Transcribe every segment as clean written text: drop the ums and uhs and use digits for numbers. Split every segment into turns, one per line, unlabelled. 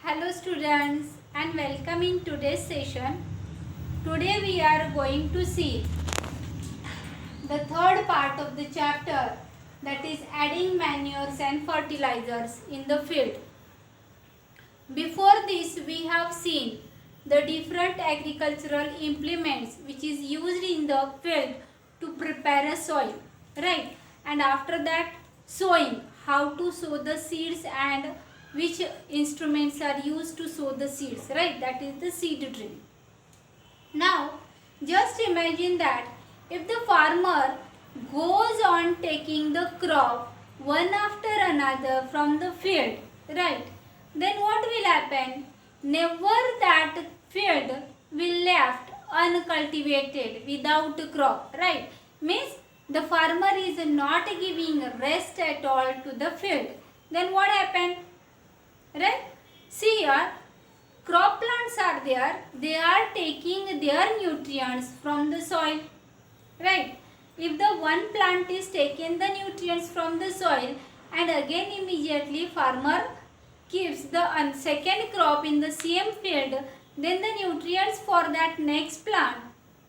Hello students and welcome in today's session. Today we are going to see the third part of the chapter, that is adding manures and fertilizers in the field. Before this we have seen the different agricultural implements which is used in the field to prepare a soil, right? And after that sowing, how to sow the seeds and which instruments are used to sow the seeds, right? That is the seed drill. Now just imagine that if the farmer goes on taking the crop one after another from the field, right, then what will happen? Never that field will left uncultivated without crop, right? Means the farmer is not giving rest at all to the field. Then what happened? Right? See here, crop plants are there. They are taking their nutrients from the soil. Right? If the one plant is taking the nutrients from the soil and again immediately farmer keeps the second crop in the same field, then the nutrients for that next plant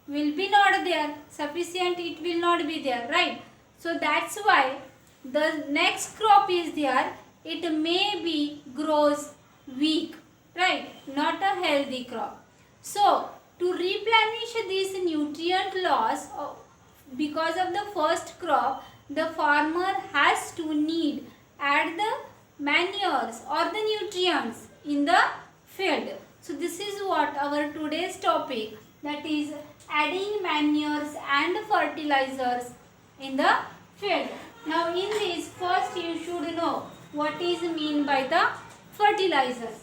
will be not there. Sufficient it will not be there. Right? So that's why the next crop is there. It may be grows weak, right? Not a healthy crop. So to replenish this nutrient loss because of the first crop, the farmer has to add the manures or the nutrients in the field. So this is what our today's topic, that is adding manures and fertilizers in the field. Now in this, first you should know what is mean by the fertilizers.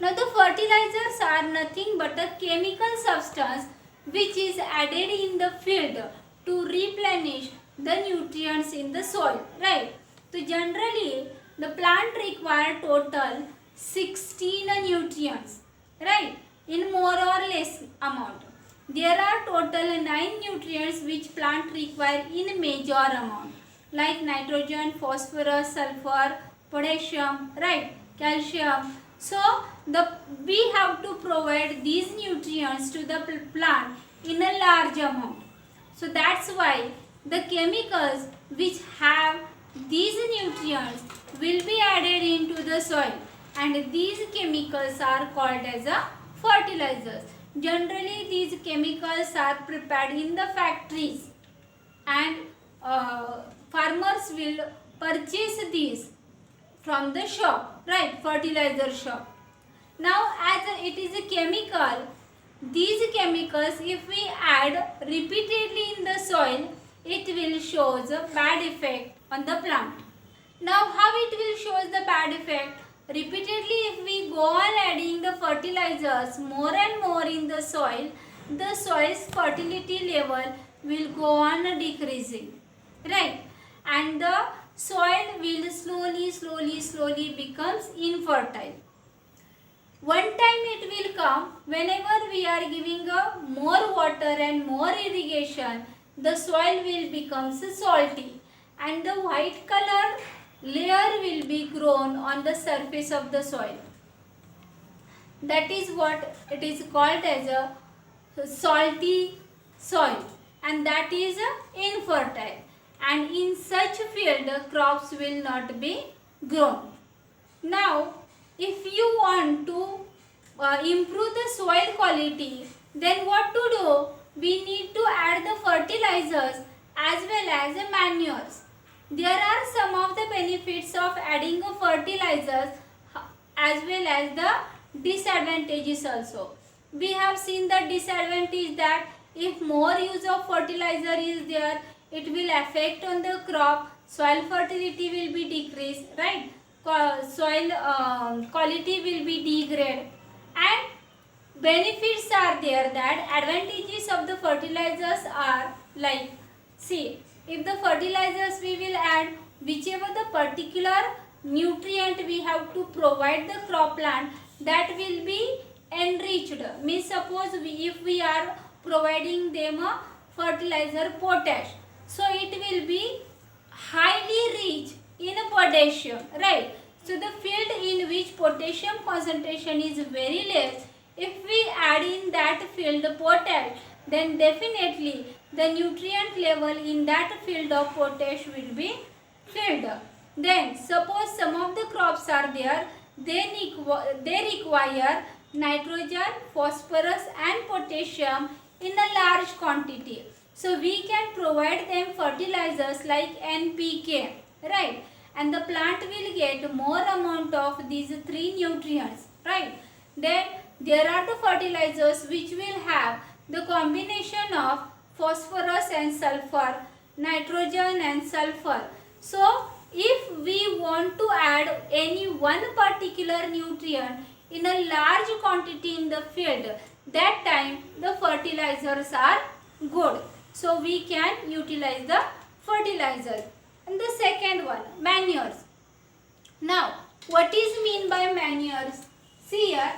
Now the fertilizers are nothing but a chemical substance which is added in the field to replenish the nutrients in the soil, right? So generally the plant require total 16 nutrients, right, in more or less amount. There are total 9 nutrients which plant require in major amount, like nitrogen, phosphorus, sulfur, potassium, right, calcium. So we have to provide these nutrients to the plant in a large amount. So that's why the chemicals which have these nutrients will be added into the soil, and these chemicals are called as a fertilizers. Generally these chemicals are prepared in the factories, and farmers will purchase these from the shop, right, fertilizer shop. Now as it is a chemical, these chemicals if we add repeatedly in the soil, it will show a bad effect on the plant. Now how it will show the bad effect? Repeatedly if we go on adding the fertilizers more and more in the soil's fertility level will go on decreasing, right? And the soil will slowly becomes infertile. One time it will come, whenever we are giving more water and more irrigation, the soil will become salty and the white color layer will be grown on the surface of the soil. That is what it is called as a salty soil, and that is infertile, and in such field crops will not be grown. Now if you want to improve the soil quality, then what to do? We need to add the fertilizers as well as the manures. There are some of the benefits of adding a fertilizers as well as the disadvantages also. We have seen the disadvantage that if more use of fertilizer is there, it will affect on the crop, soil fertility will be decreased, right? Soil quality will be degraded. And benefits are there, that advantages of the fertilizers are like, see, if the fertilizers we will add, whichever the particular nutrient we have to provide the crop plant, that will be enriched. Means suppose if we are providing them a fertilizer potash, so it will be highly rich in potassium, right? So the field in which potassium concentration is very less, if we add in that field potash, then definitely the nutrient level in that field of potash will be filled. Then suppose some of the crops are there, they require nitrogen, phosphorus and potassium in a large quantity. So we can provide them fertilizers like NPK, right? And the plant will get more amount of these three nutrients, right? Then there are the fertilizers which will have the combination of phosphorus and sulfur, nitrogen and sulfur. So if we want to add any one particular nutrient in a large quantity in the field, that time the fertilizers are good. So we can utilize the fertilizers. And the second one, manures. Now, what is mean by manures? See here.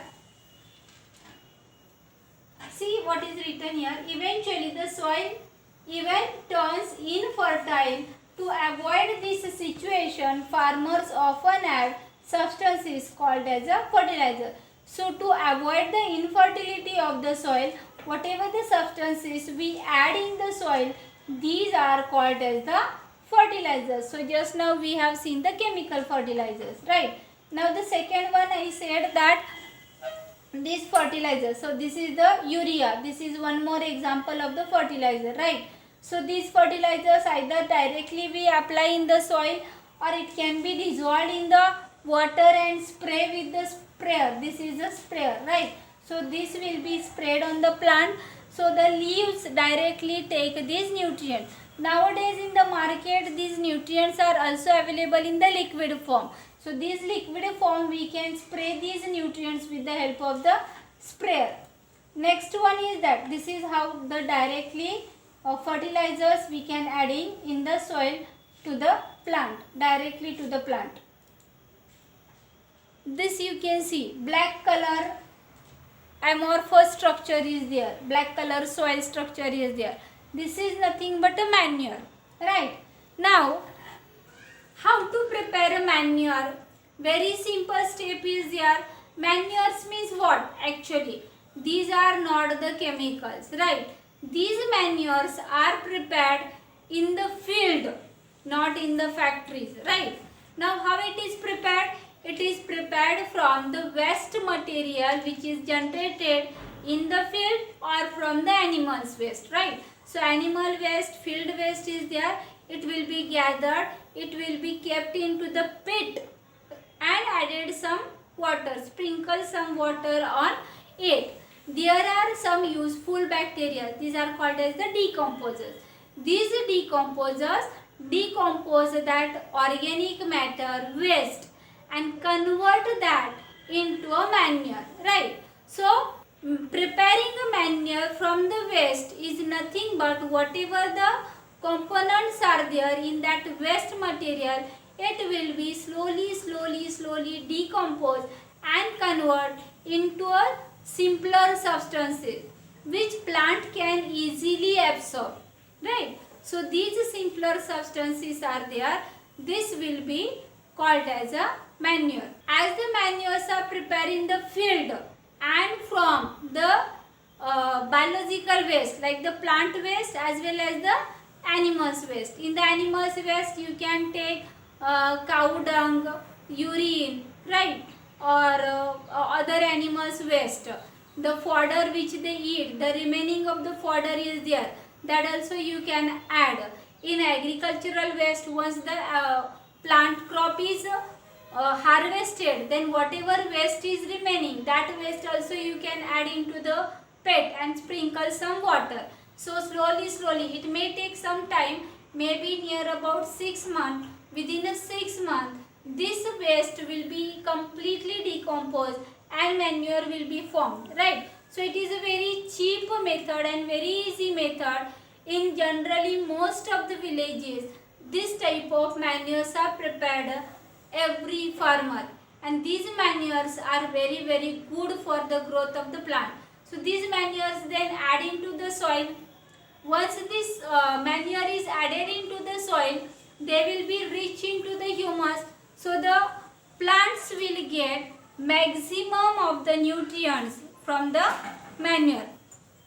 See what is written here. Eventually the soil even turns infertile. To avoid this situation, farmers often add substances called as a fertilizer. So to avoid the infertility of the soil, whatever the substances we add in the soil, these are called as the fertilizers. So just now we have seen the chemical fertilizers, right? Now the second one I said that this fertilizer. So this is the urea. This is one more example of the fertilizer, right? So these fertilizers either directly we apply in the soil or it can be dissolved in the water and spray with the sprayer. This is a sprayer, right? So this will be sprayed on the plant. So the leaves directly take these nutrients. Nowadays in the market these nutrients are also available in the liquid form. So this liquid form we can spray these nutrients with the help of the sprayer. Next one is that this is how the directly fertilizers we can add in the soil to the plant, directly to the plant. This you can see black color amorphous structure is there, black color soil structure is there. This is nothing but a manure, right? Now how to prepare a manure? Very simple step is there. Manures means what? Actually these are not the chemicals, right? These manures are prepared in the field, not in the factories, right? Now how it is prepared? It is prepared from the waste material which is generated in the field or from the animals waste, right? So animal waste, field waste is there. It will be gathered, it will be kept into the pit and added some water, sprinkle some water on it. There are some useful bacteria. These are called as the decomposers. These decomposers decompose that organic matter waste and convert that into a manure, right? So preparing a manure from the waste is nothing but whatever the components are there in that waste material, it will be slowly decompose and convert into a simpler substances which plant can easily absorb, right? So these simpler substances are there. This will be called as a manure. As the manures are prepared in the field and from the biological waste like the plant waste as well as the animals waste. In the animals waste you can take cow dung, urine, right? Or other animals waste, the fodder which they eat, the remaining of the fodder is there, that also you can add. In agricultural waste, once the plant crop is harvested, then whatever waste is remaining, that waste also you can add into the pit and sprinkle some water. So slowly it may take some time, maybe near about 6 months. Within a 6 months this waste will be completely decomposed and manure will be formed, right? So it is a very cheap method and very easy method. In generally most of the villages this type of manures are prepared every farmer, and these manures are very good for the growth of the plant. So these manures then add into the soil. Once this manure is added into the soil, they will be rich into the humus. So the plants will get maximum of the nutrients from the manure.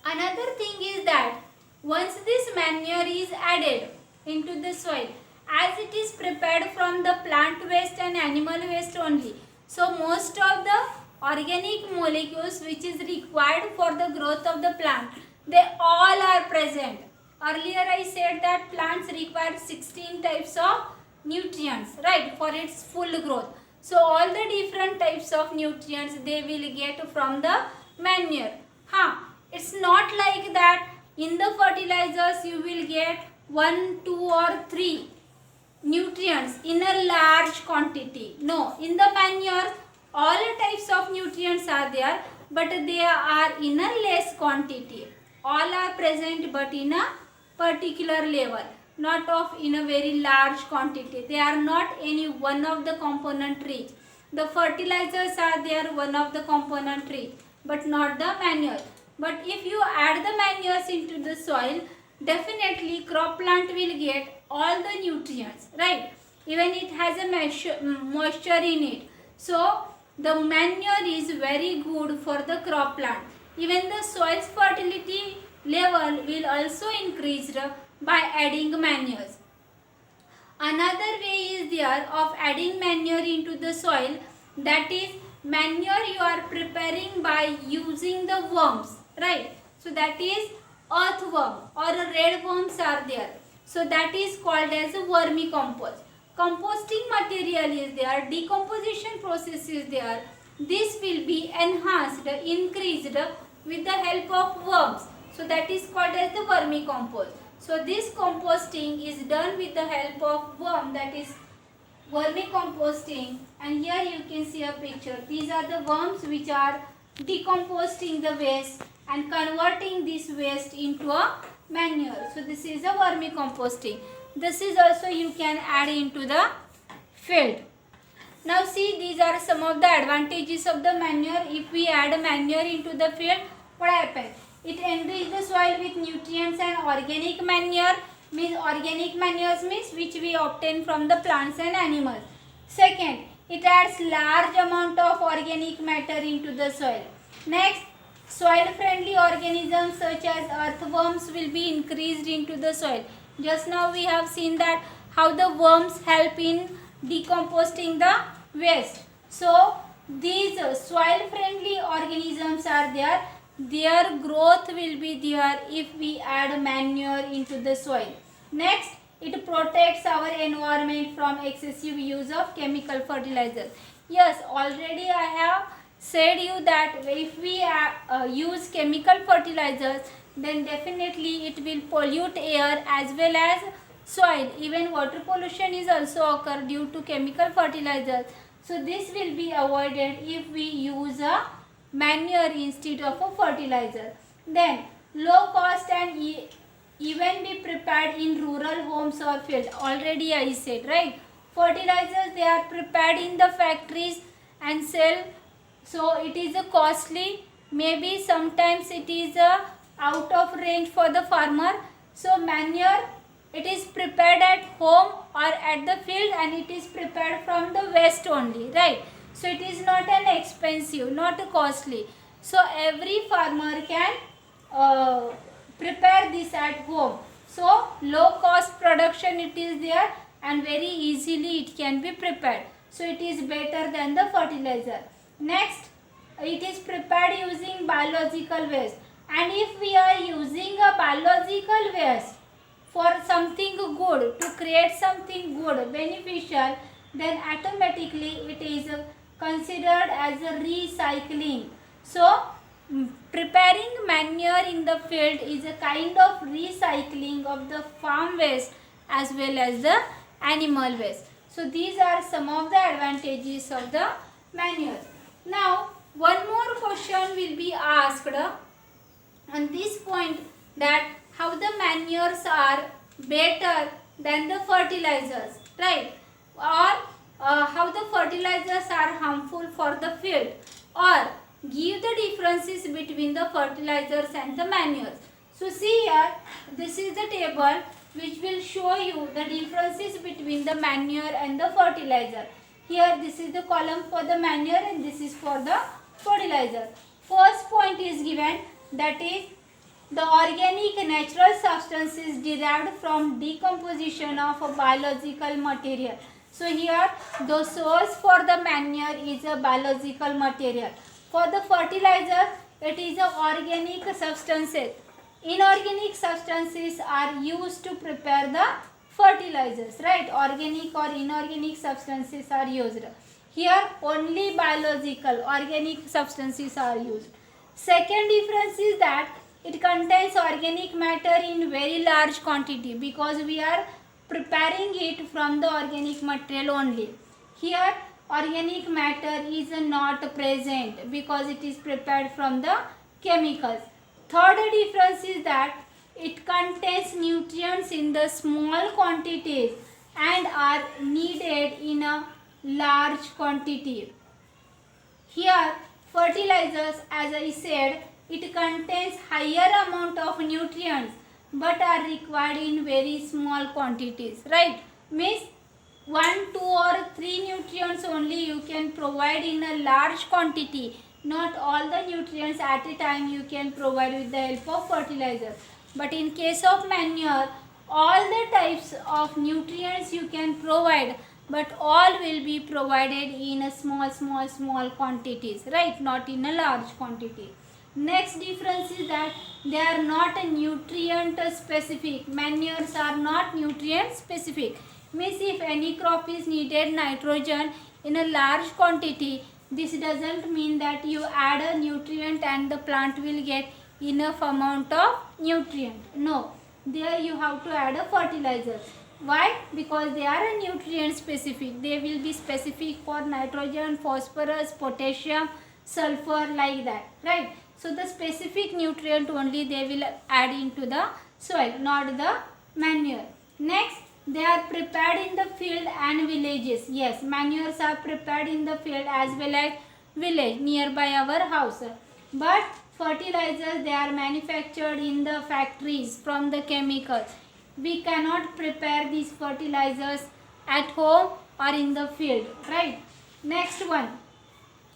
Another thing is that once this manure is added into the soil, as it is prepared from the plant waste and animal waste only, so most of the organic molecules which is required for the growth of the plant, they all are present. Earlier I said that plants require 16 types of nutrients, right, for its full growth. So all the different types of nutrients they will get from the manure. It's not like that in the fertilizers you will get 1, 2 or 3 nutrients in a large quantity. No, in the manure all types of nutrients are there, but they are in a less quantity. All are present but in a particular level, not of in a very large quantity. They are not any one of the component rich. The fertilizers are there one of the component rich, but not the manure. But if you add the manures into the soil, definitely crop plant will get all the nutrients, right? Even it has a moisture in it. So the manure is very good for the crop plant. Even the soil's fertility level will also increase by adding manures. Another way is there of adding manure into the soil, that is manure you are preparing by using the worms, right? So that is earthworm or red worms are there. So that is called as a vermicompost. Composting material is there, decomposition process is there. This will be enhanced, increased with the help of worms. So that is called as the vermicompost. So this composting is done with the help of worm, that is vermicomposting. And here you can see a picture. These are the worms which are decomposing the waste and converting this waste into a manure. So this is a vermicomposting. This is also you can add into the field. Now see, these are some of the advantages of the manure. If we add manure into the field, what happens? It enriches the soil with nutrients and organic manure. Means organic manures means which we obtain from the plants and animals. Second, it adds large amount of organic matter into the soil. Next, soil friendly organisms such as earthworms will be increased into the soil. Just now we have seen that how the worms help in decomposing the waste. So these soil friendly organisms are there. Their growth will be there if we add manure into the soil. Next, it protects our environment from excessive use of chemical fertilizers. Yes, already I have said you that if we use chemical fertilizers, then definitely it will pollute air as well as soil. Even water pollution is also occur due to chemical fertilizers. So this will be avoided if we use a manure instead of a fertilizer. Then low cost and even be prepared in rural homes or field. Already I said, right? Fertilizers, they are prepared in the factories and sell. So it is a costly. Maybe sometimes it is a out of range for the farmer. So manure, it is prepared at home or at the field, and it is prepared from the waste only, right? So it is not an expensive, not costly. So every farmer can prepare this at home. So low cost production it is there, and very easily it can be prepared. So it is better than the fertilizer. Next, it is prepared using biological waste. And if we are using a biological waste for something good, to create something good, beneficial, then automatically it is considered as a recycling. So preparing manure in the field is a kind of recycling of the farm waste as well as the animal waste. So these are some of the advantages of the manure. Now one more question will be asked on this point, that how the manures are better than the fertilizers, right? Or how the fertilizers are harmful for the field, or give the differences between the fertilizers and the manures. So see here, this is the table which will show you the differences between the manure and the fertilizer. Here this is the column for the manure and this is for the fertilizer. First point is given, that is the organic natural substances derived from decomposition of a biological material. So here the source for the manure is a biological material. For the fertilizer, it is a organic substances. Inorganic substances are used to prepare the fertilizers, right? Organic or inorganic substances are used. Here only biological, organic substances are used. Second difference is that it contains organic matter in very large quantity because we are preparing it from the organic material only. Here organic matter is not present because it is prepared from the chemicals. Third difference is that it contains nutrients in the small quantities and are needed in a large quantity. Here fertilizers, as I said, it contains higher amount of nutrients but are required in very small quantities, right? Means 1, 2 or 3 nutrients only you can provide in a large quantity. Not all the nutrients at a time you can provide with the help of fertilizer. But in case of manure, all the types of nutrients you can provide, but all will be provided in a small quantities, right? Not in a large quantity. Next difference is that they are not nutrient specific. Manures are not nutrient specific. Means if any crop is needed nitrogen in a large quantity, this doesn't mean that you add a nutrient and the plant will get enough amount of nutrient. No, there you have to add a fertilizer. Why? Because they are a nutrient specific. They will be specific for nitrogen, phosphorus, potassium, sulfur, like that, right? So the specific nutrient only they will add into the soil, not the manure. Next, they are prepared in the field and villages. Yes, manures are prepared in the field as well as village nearby our house. But fertilizers, they are manufactured in the factories from the chemicals. We cannot prepare these fertilizers at home or in the field, right? Next one,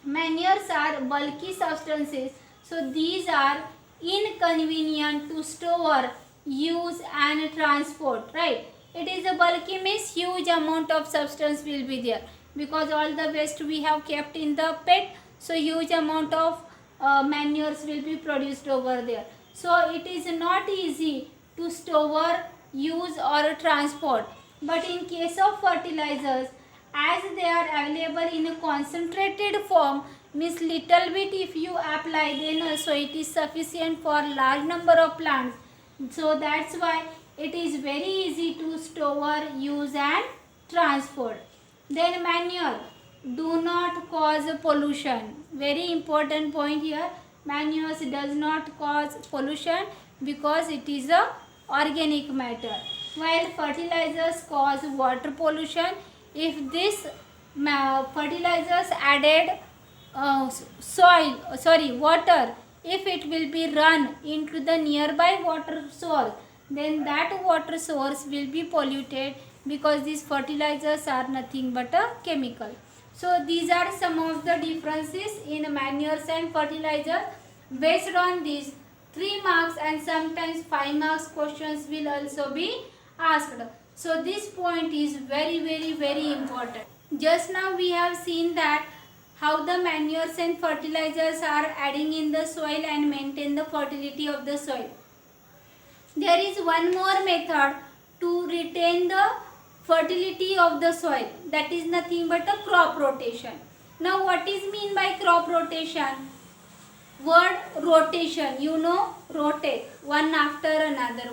manures are bulky substances. So these are inconvenient to store, use and transport, right? It is a bulky means huge amount of substance will be there because all the waste we have kept in the pit. So huge amount of manures will be produced over there. So it is not easy to store, use or transport. But in case of fertilizers, as they are available in a concentrated form, means little bit if you apply, then also it is sufficient for large number of plants. So that's why it is very easy to store, use and transport. Then manure do not cause pollution. Very important point here. Manures does not cause pollution because it is a organic matter. While fertilizers cause water pollution, if this fertilizers added water, if it will be run into the nearby water source, then that water source will be polluted because these fertilizers are nothing but a chemical. So these are some of the differences in manures and fertilizer. Based on these, 3 marks and sometimes 5 marks questions will also be asked. So this point is very important. Just now we have seen that how the manures and fertilizers are adding in the soil and maintain the fertility of the soil. There is one more method to retain the fertility of the soil, that is nothing but a crop rotation. Now what is mean by crop rotation? Word rotation, you know, rotate one after another,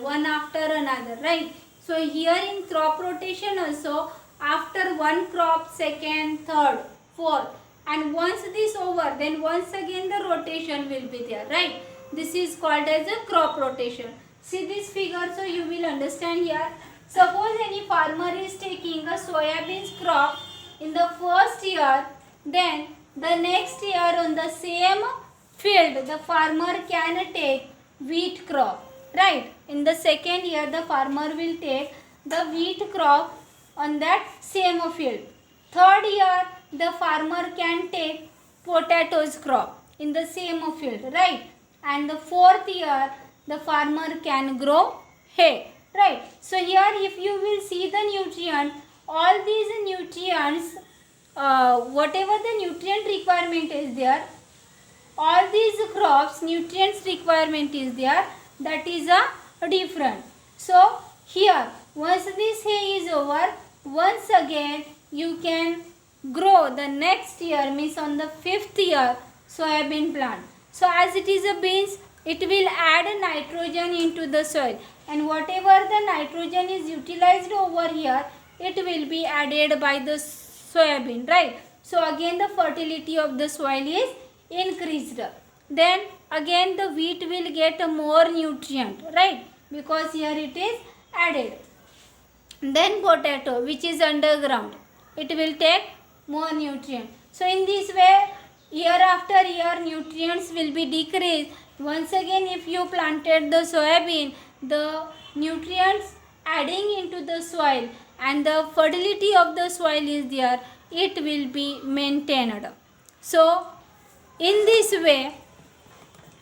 right? So here in crop rotation also, after one crop, second, third, fourth, and once this over, then once again the rotation will be there, right? This is called as a crop rotation. See this figure, so you will understand here. Suppose any farmer is taking a soybean crop in the first year, then the next year on the same field the farmer can take wheat crop, right? In the second year the farmer will take the wheat crop on that same field. Third year the farmer can take potatoes crop in the same field, right? And the fourth year the farmer can grow hay, right? So here if you will see the nutrient, all these nutrients, whatever the nutrient requirement is there, all these crops nutrients requirement is there, that is a different. So here once this hay is over, once again you can grow the next year, means on the 5th year, soybean plant. So as it is a beans, it will add nitrogen into the soil, and whatever the nitrogen is utilized over here, it will be added by the soybean, right? So again the fertility of the soil is increased. Then again the wheat will get more nutrient, right? Because here it is added. Then potato, which is underground, it will take more nutrient. So in this way, year after year nutrients will be decreased. Once again if you planted the soybean, the nutrients adding into the soil and the fertility of the soil is there, it will be maintained. So in this way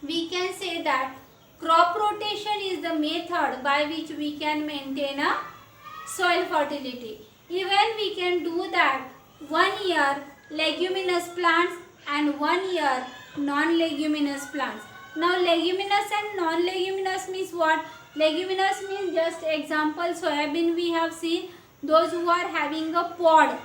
we can say that crop rotation is the method by which we can maintain a soil fertility. Even we can do that 1 year leguminous plants and 1 year non-leguminous plants. Now leguminous and non-leguminous means what? Leguminous means, just example, soybean we have seen, those who are having a pod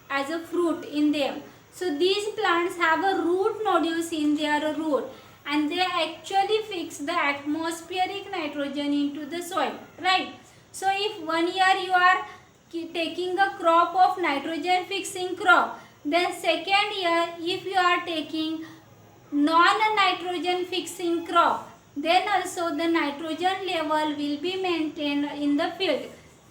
as a fruit in them. So these plants have a root nodules in their root, and they actually fix the atmospheric nitrogen into the soil, right? So if 1 year you are taking a crop of nitrogen fixing crop, then second year if you are taking non-nitrogen fixing crop, then also the nitrogen level will be maintained in the field.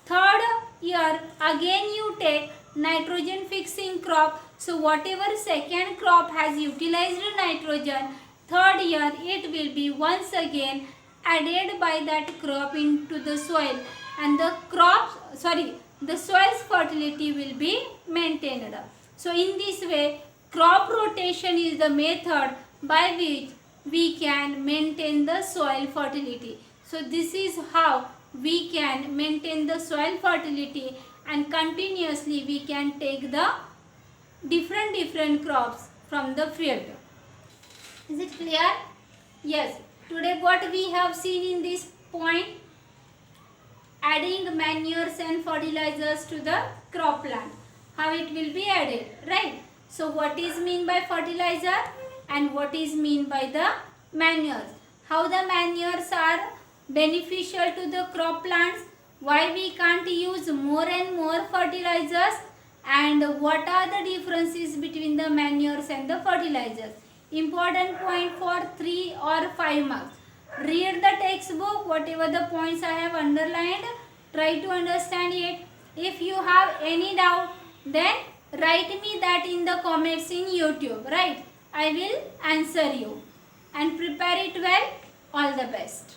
Third year again you take nitrogen fixing crop, so whatever second crop has utilized nitrogen, third year it will be once again added by that crop into the soil, and the soil's fertility will be maintained. So in this way crop rotation is the method by which we can maintain the soil fertility. So this is how we can maintain the soil fertility, and continuously we can take the different crops from the field. Is it clear? Yes. Today what we have seen in this point, adding manures and fertilizers to the crop plant, how it will be added, right? So what is mean by fertilizer and what is mean by the manures, how the manures are beneficial to the crop plants, why we can't use more and more fertilizers, and what are the differences between the manures and the fertilizers. Important point for 3 or 5 marks. Read the textbook, whatever the points I have underlined, try to understand it. If you have any doubt, then write me that in the comments in YouTube, right? I will answer you, and prepare it well. All the best.